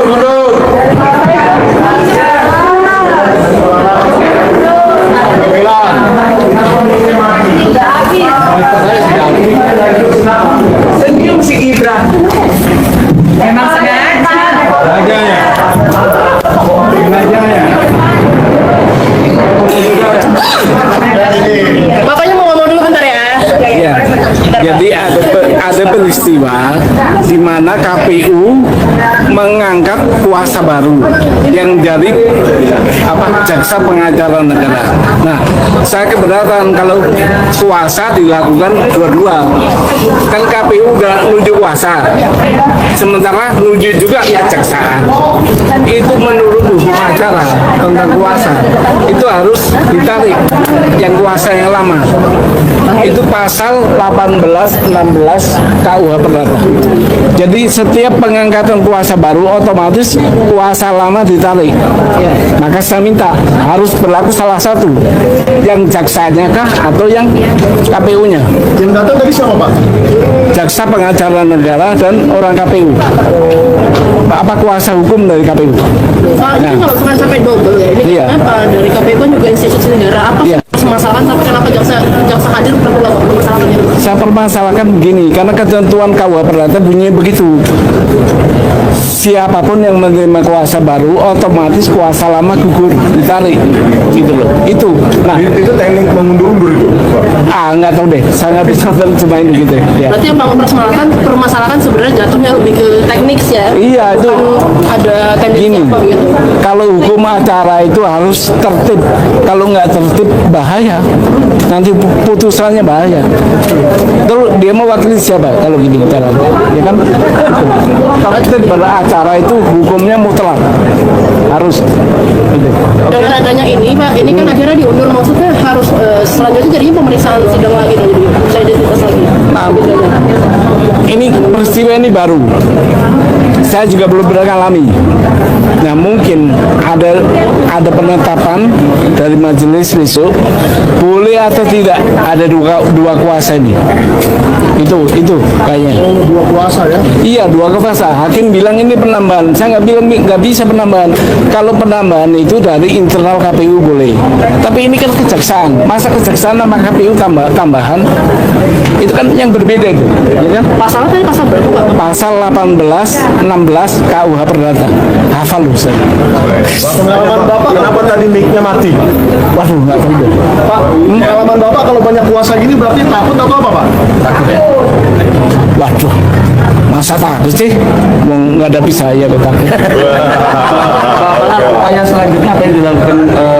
Mundur. Senyum si Ibra. Emang sengaja. Bapaknya mau ngomong dulu bentar ya. Ya, jadi ada peristiwa di mana KPU mengangkat kuasa baru yang jadi jaksa pengacara negara. Nah, saya keberatan kalau kuasa dilakukan dua-dua. Kan KPU udah nuju kuasa, sementara nuju juga kejaksaan. Itu menurut hukum acara tentang kuasa itu harus ditarik yang kuasa yang lama. Itu pasal 18, 16 KUH Perdata. Jadi setiap pengangkatan kuasa baru otomatis kuasa lama ditarik. Maka saya minta harus berlaku salah satu, yang jaksanya kah atau yang KPU-nya. Yang datang tadi siapa, Pak? Jaksa pengacara negara dan orang KPU. Apa kuasa hukum dari KPU? Pak, ini kalau bukan sampai double ya, ini Iya. kenapa dari KPU kan juga institusi negara, apa Iya. permasalahan tapi kenapa jaksa hadir permasalahannya? Saya permasalahkan begini, karena ketentuan KUH Perdata bunyinya begitu. Siapapun yang menerima kuasa baru, otomatis kuasa lama gugur, ditarik, gitu loh. Itu. Nah, Itu teknik mengundur-undur itu, Pak. nggak tahu deh. Saya nggak bisa cuma ini gitu. Ya. Berarti yang bangun permasalahan sebenarnya jatuhnya lebih ke teknik ya? Iya, itu. Bukan ada tendensi Gini, apa gitu? kalau hukum acara itu harus tertib. Kalau nggak tertib bahaya. Nanti putusannya bahaya. Terus dia mewakili siapa kalau gini caranya? Ya kan? Tertib beracara itu hukumnya mutlak. Harus. Gitu. Dengan adanya ini Pak, ini kan akhirnya diundur, maksudnya harus selanjutnya jadinya pemeriksaan sidang lagi dong, jadi bisa identitas lagi. Nah, ini peristiwa ini baru. Saya juga belum pernah alami. Nah, mungkin ada penetapan dari majelis besok boleh atau tidak ada dua kuasa ini. Itu kayaknya. Dua kuasa ya? Iya, dua kuasa. Hakim bilang ini penambahan. Saya nggak bilang nggak bisa penambahan. Kalau penambahan itu dari internal KPU boleh. Tapi ini kan kejaksaan. Masa kejaksaan sama KPU tambahan? Itu kan yang berbeda itu. Ya kan? Pasalnya tadi pasal berapa Pak? Pasal 18, 16 KUH Perdata. Hafal loh saya. Pengalaman Bapak kenapa tadi mic-nya mati? Waduh, nggak tahu deh. Pak, pengalaman Bapak kalau banyak kuasa gini berarti takut atau apa, Pak? Takut ya? Waduh, masa takut sih? Mau ngadapi saya kok takut. Pertanyaan selanjutnya apa yang dilakukan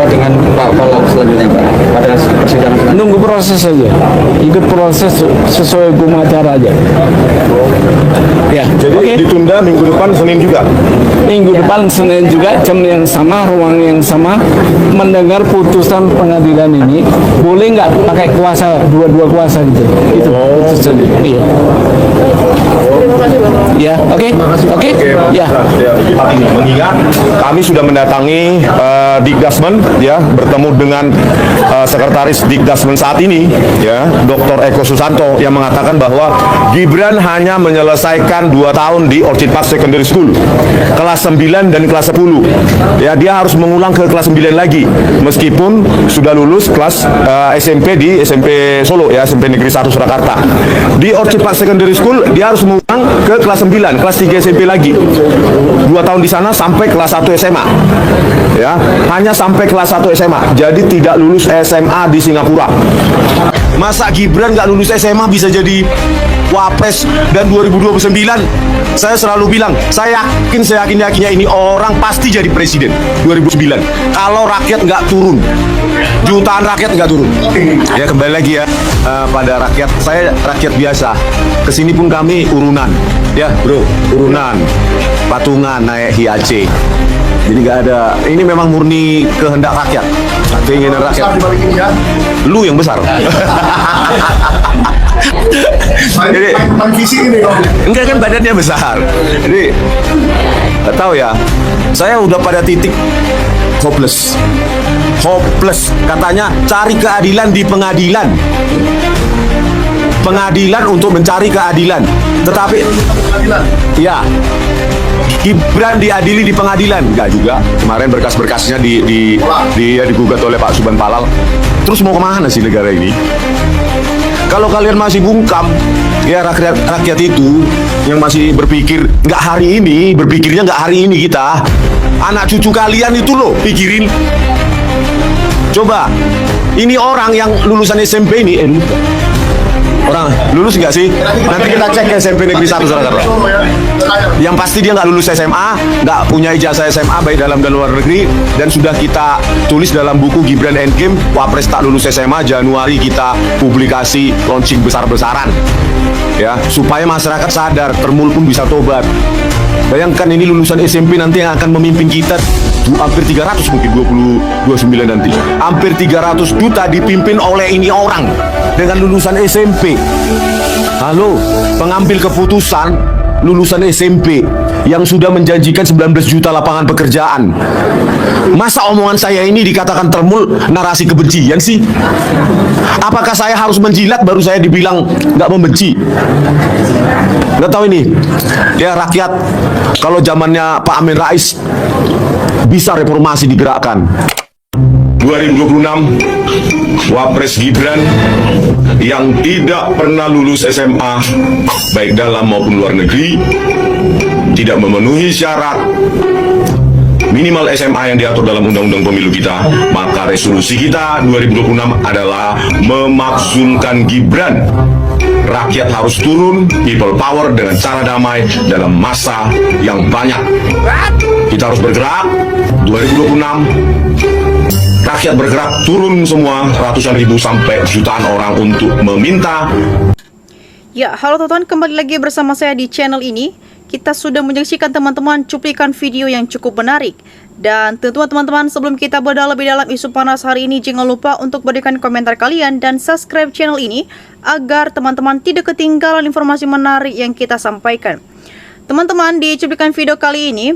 dengan Pak Polok selanjutnya Pak pada persidangan selanjutnya? Nunggu proses saja. Ikut proses sesuai hukum acara aja. Ya, Jadi oke. ditunda minggu depan Senin juga. Minggu depan Senin juga jam yang sama, ruang yang sama, mendengar putusan pengadilan ini. Boleh nggak pakai kuasa dua kuasa gitu? Itu saja. Iya. Terima kasih Bapak. Ya, oke. Oke. Ya. Pak, ini mengingat kami sudah mendatangi Dikdasmen ya, bertemu dengan sekretaris Dikdasmen saat ini ya, Dr. Eko Susanto yang mengatakan bahwa Gibran hanya menyelesaikan 2 tahun di Orchid Park Secondary School kelas 9 dan kelas 10 ya, dia harus mengulang ke kelas 9 lagi meskipun sudah lulus kelas SMP di SMP Solo ya, SMP Negeri 1 Surakarta. Di Orchid Park Secondary School dia harus mengulang ke kelas 9, kelas 3 SMP lagi. 2 tahun di sana sampai kelas 1 SMA. Ya, hanya sampai kelas 1 SMA. Jadi tidak lulus SMA di Singapura. Masa Gibran nggak lulus SMA bisa jadi Wapres, dan 2029 saya selalu bilang, saya yakinnya ini orang pasti jadi presiden 2009 kalau rakyat nggak turun, jutaan rakyat nggak turun. Ya kembali lagi ya pada rakyat, saya rakyat biasa, kesini pun kami urunan ya bro, urunan patungan naik hiace. Jadi nggak ada, ini memang murni kehendak rakyat, keinginan rakyat. Lu yang besar. Jadi visi ini enggak kan badannya besar. Jadi nggak tahu ya. Saya udah pada titik hopeless. Katanya cari keadilan di pengadilan. Pengadilan untuk mencari keadilan. Tetapi Ya, Gibran diadili di pengadilan. Enggak juga. Kemarin berkas-berkasnya digugat oleh Pak Subhan Palal. Terus mau kemana sih negara ini? Kalau kalian masih bungkam, ya rakyat itu yang masih berpikir nggak hari ini, berpikirnya nggak hari ini kita. Anak cucu kalian itu loh pikirin. Coba, ini orang yang lulusan SMP ini, orang lulus nggak sih? Nanti kita cek ke SMP Negeri 1 Surakarta. Yang pasti dia nggak lulus SMA, nggak punya ijazah SMA baik dalam dan luar negeri, dan sudah kita tulis dalam buku Gibran Endgame, Wapres tak lulus SMA, Januari kita publikasi launching besar-besaran, ya supaya masyarakat sadar, Termul pun bisa tobat. Bayangkan ini lulusan SMP nanti yang akan memimpin kita, hampir 300 mungkin 29 nanti. Hampir 300 juta dipimpin oleh ini orang dengan lulusan SMP. Halo, pengambil keputusan lulusan SMP yang sudah menjanjikan 19 juta lapangan pekerjaan. Masa omongan saya ini dikatakan Termul narasi kebencian sih? Apakah saya harus menjilat baru saya dibilang nggak membenci? Nggak tahu ini. Ya rakyat, kalau zamannya Pak Amin Rais bisa reformasi digerakkan. 2026 Wapres Gibran yang tidak pernah lulus SMA baik dalam maupun luar negeri, tidak memenuhi syarat minimal SMA yang diatur dalam Undang-Undang Pemilu kita, maka resolusi kita 2026 adalah memakzulkan Gibran. Rakyat harus turun, people power dengan cara damai dalam masa yang banyak. Kita harus bergerak 2026. Rakyat bergerak turun semua, ratusan ribu sampai jutaan orang untuk meminta. Ya, halo teman-teman, kembali lagi bersama saya di channel ini. Kita sudah menyaksikan teman-teman cuplikan video yang cukup menarik. Dan tentu teman-teman, sebelum kita berdalam lebih dalam isu panas hari ini, jangan lupa untuk berikan komentar kalian dan subscribe channel ini agar teman-teman tidak ketinggalan informasi menarik yang kita sampaikan. Teman-teman, di cuplikan video kali ini,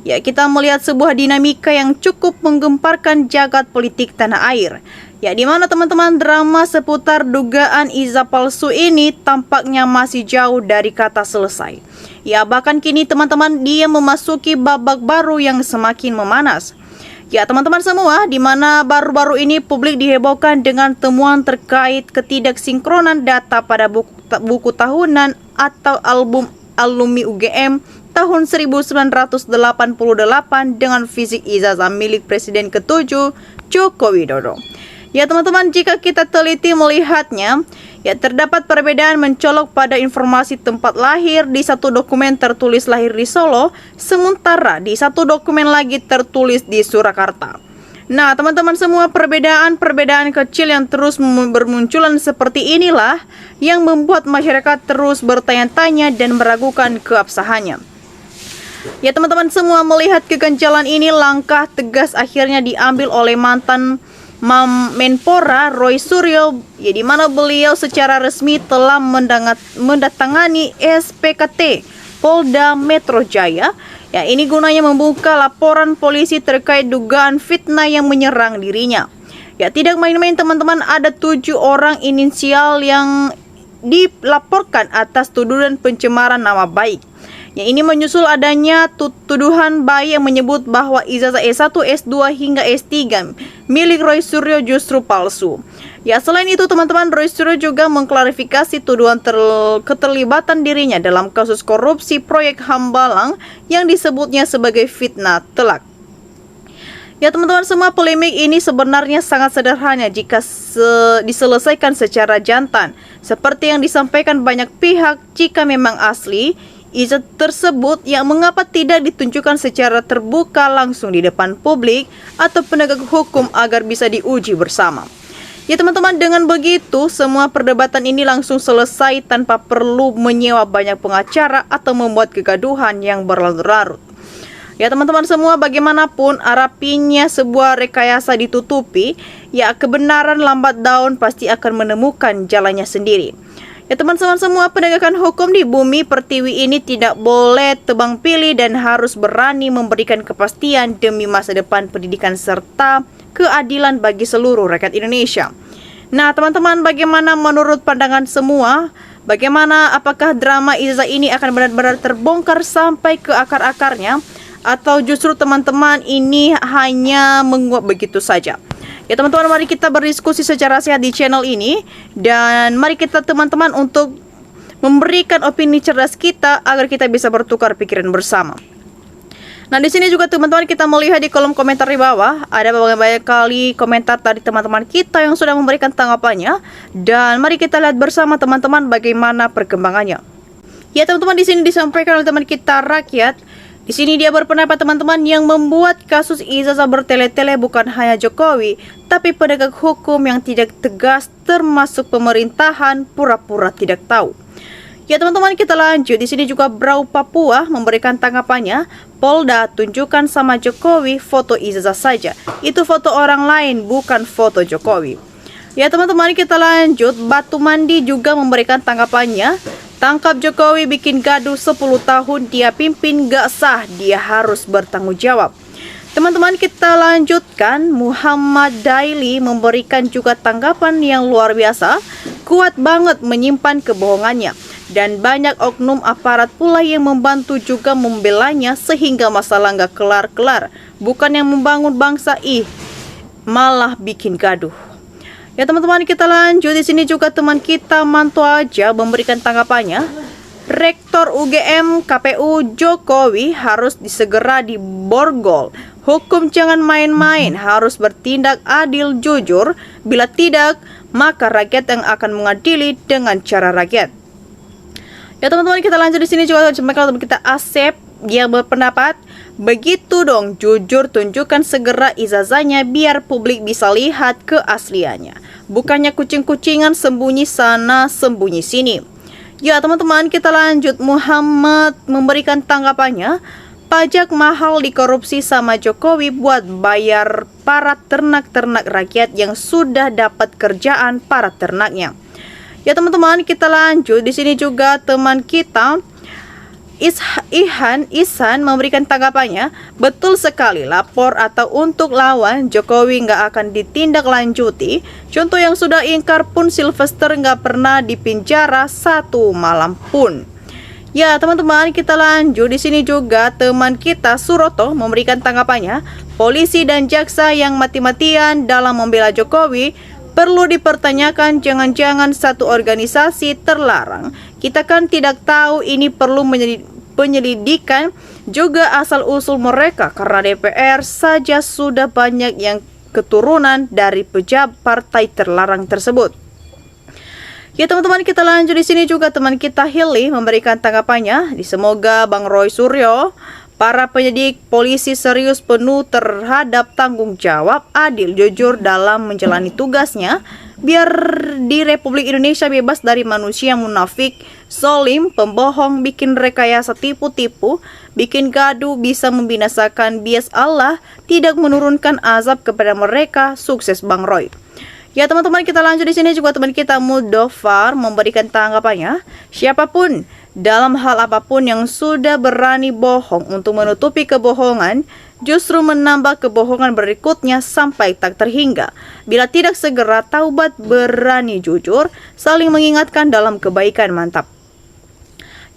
ya, kita melihat sebuah dinamika yang cukup menggemparkan jagat politik tanah air. Ya, di mana teman-teman drama seputar dugaan Iza palsu ini tampaknya masih jauh dari kata selesai. Ya, bahkan kini teman-teman dia memasuki babak baru yang semakin memanas. Ya, teman-teman semua, di mana baru-baru ini publik dihebohkan dengan temuan terkait ketidaksinkronan data pada buku tahunan atau album alumni UGM tahun 1988 dengan fisik ijazah milik Presiden ke-7 Joko Widodo. Ya teman-teman, jika kita teliti melihatnya, ya terdapat perbedaan mencolok pada informasi tempat lahir di satu dokumen tertulis lahir di Solo, sementara di satu dokumen lagi tertulis di Surakarta. Nah teman-teman semua, perbedaan kecil yang terus bermunculan seperti inilah yang membuat masyarakat terus bertanya-tanya dan meragukan keabsahannya. Ya teman-teman semua, melihat keganjalan ini, langkah tegas akhirnya diambil oleh mantan Menpora Roy Suryo, ya, di mana beliau secara resmi telah mendatangani SPKT Polda Metro Jaya. Ya, ini gunanya membuka laporan polisi terkait dugaan fitnah yang menyerang dirinya. Ya, tidak main-main teman-teman, ada 7 orang inisial yang dilaporkan atas tuduhan pencemaran nama baik. Ya, ini menyusul adanya tuduhan bayi yang menyebut bahwa ijazah S1, S2 hingga S3 milik Roy Suryo justru palsu. Ya, selain itu teman-teman, Roy Suryo juga mengklarifikasi tuduhan keterlibatan dirinya dalam kasus korupsi proyek Hambalang yang disebutnya sebagai fitnah telak. Ya teman-teman semua, polemik ini sebenarnya sangat sederhana jika diselesaikan secara jantan. Seperti yang disampaikan banyak pihak, jika memang asli ijazah tersebut, yang mengapa tidak ditunjukkan secara terbuka langsung di depan publik atau penegak hukum agar bisa diuji bersama. Ya teman-teman, dengan begitu semua perdebatan ini langsung selesai tanpa perlu menyewa banyak pengacara atau membuat kegaduhan yang berlarut-larut. Ya teman-teman semua, bagaimanapun rapinya sebuah rekayasa ditutupi, ya kebenaran lambat daun pasti akan menemukan jalannya sendiri. Ya teman-teman semua, penegakan hukum di bumi pertiwi ini tidak boleh tebang pilih dan harus berani memberikan kepastian demi masa depan pendidikan serta keadilan bagi seluruh rakyat Indonesia. Nah teman-teman, bagaimana menurut pandangan semua? Bagaimana, apakah drama ijazah ini akan benar-benar terbongkar sampai ke akar-akarnya, atau justru teman-teman ini hanya menguap begitu saja? Ya teman-teman, mari kita berdiskusi secara sehat di channel ini, dan mari kita teman-teman untuk memberikan opini cerdas kita agar kita bisa bertukar pikiran bersama. Nah, di sini juga teman-teman kita melihat di kolom komentar di bawah ada banyak kali komentar dari teman-teman kita yang sudah memberikan tanggapannya, dan mari kita lihat bersama teman-teman bagaimana perkembangannya. Ya teman-teman, di sini disampaikan oleh teman kita Rakyat. Di sini dia berpendapat teman-teman, yang membuat kasus ijazah bertele-tele bukan hanya Jokowi, tapi penegak hukum yang tidak tegas, termasuk pemerintahan pura-pura tidak tahu. Ya teman-teman, kita lanjut. Di sini juga Brau Papua memberikan tanggapannya. Polda tunjukkan sama Jokowi foto ijazah saja. Itu foto orang lain, bukan foto Jokowi. Ya teman-teman, kita lanjut. Batu Mandi juga memberikan tanggapannya. Tangkap Jokowi bikin gaduh 10 tahun dia pimpin gak sah, dia harus bertanggung jawab. Teman-teman, kita lanjutkan. Muhammad Daily memberikan juga tanggapan yang luar biasa. Kuat banget menyimpan kebohongannya. Dan banyak oknum aparat pula yang membantu juga membelanya sehingga masalah nggak kelar-kelar. Bukan yang membangun bangsa, malah bikin gaduh. Ya teman-teman, kita lanjut. Di sini juga teman kita Manto aja memberikan tanggapannya. Rektor UGM KPU Jokowi harus segera diborgol. Hukum jangan main-main, harus bertindak adil jujur. Bila tidak, maka rakyat yang akan mengadili dengan cara rakyat. Ya teman-teman, kita lanjut. Di sini juga teman kita Asep yang berpendapat, begitu dong, jujur tunjukkan segera ijazahnya biar publik bisa lihat keasliannya. Bukannya kucing-kucingan sembunyi sana sembunyi sini. Ya teman-teman, kita lanjut. Muhammad memberikan tanggapannya. Pajak mahal dikorupsi sama Jokowi buat bayar para ternak-ternak rakyat yang sudah dapat kerjaan para ternaknya. Ya teman-teman, kita lanjut. Di sini juga teman kita Ihsan memberikan tanggapannya. Betul sekali, lapor atau untuk lawan Jokowi nggak akan ditindaklanjuti. Contoh yang sudah ingkar pun Sylvester nggak pernah dipinjara 1 malam pun. Ya teman-teman, kita lanjut. Di sini juga teman kita Suroto memberikan tanggapannya. Polisi dan jaksa yang mati-matian dalam membela Jokowi perlu dipertanyakan, jangan-jangan satu organisasi terlarang. Kita kan tidak tahu, ini perlu penyelidikan juga asal-usul mereka, karena DPR saja sudah banyak yang keturunan dari pejabat partai terlarang tersebut. Ya teman-teman, kita lanjut. Di sini juga teman kita Hilly memberikan tanggapannya. Semoga Bang Roy Suryo, para penyidik polisi serius penuh terhadap tanggung jawab, adil, jujur dalam menjalani tugasnya, biar di Republik Indonesia bebas dari manusia munafik, zolim, pembohong, bikin rekayasa tipu-tipu, bikin gaduh, bisa membinasakan bias Allah, tidak menurunkan azab kepada mereka. Sukses Bang Roy. Ya teman-teman, kita lanjut. Di sini juga teman kita Mudofar memberikan tanggapannya. Siapapun dalam hal apapun yang sudah berani bohong untuk menutupi kebohongan, justru menambah kebohongan berikutnya sampai tak terhingga. Bila tidak segera taubat, berani jujur, saling mengingatkan dalam kebaikan. Mantap.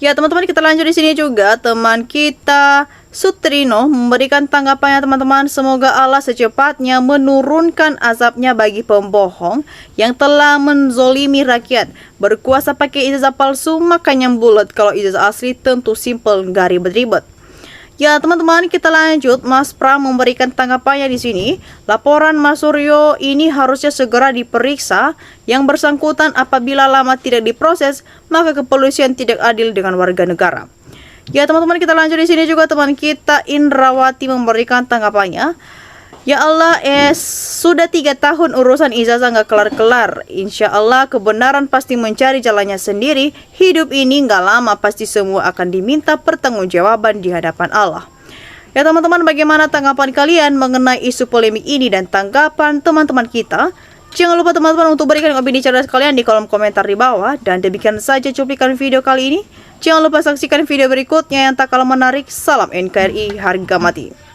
Ya teman-teman, kita lanjut. Di sini juga teman kita Sutrino memberikan tanggapannya teman-teman. Semoga Allah secepatnya menurunkan azabnya bagi pembohong yang telah menzolimi rakyat. Berkuasa pakai ijazah palsu, makanya bulat. Kalau ijazah asli tentu simple, gak ribet-ribet. Ya teman-teman, kita lanjut. Mas Pram memberikan tanggapannya di sini. Laporan Mas Suryo ini harusnya segera diperiksa. Yang bersangkutan apabila lama tidak diproses, maka kepolisian tidak adil dengan warga negara. Ya teman-teman, kita lanjut. Di sini juga teman kita Indrawati memberikan tanggapannya. Ya Allah, sudah 3 tahun urusan ijazah nggak kelar-kelar. Insya Allah kebenaran pasti mencari jalannya sendiri. Hidup ini nggak lama, pasti semua akan diminta pertanggungjawaban di hadapan Allah. Ya teman-teman, bagaimana tanggapan kalian mengenai isu polemik ini dan tanggapan teman-teman kita? Jangan lupa teman-teman untuk berikan opini cerdas kalian di kolom komentar di bawah. Dan demikian saja cuplikan video kali ini. Jangan lupa saksikan video berikutnya yang tak kalah menarik. Salam NKRI, harga mati.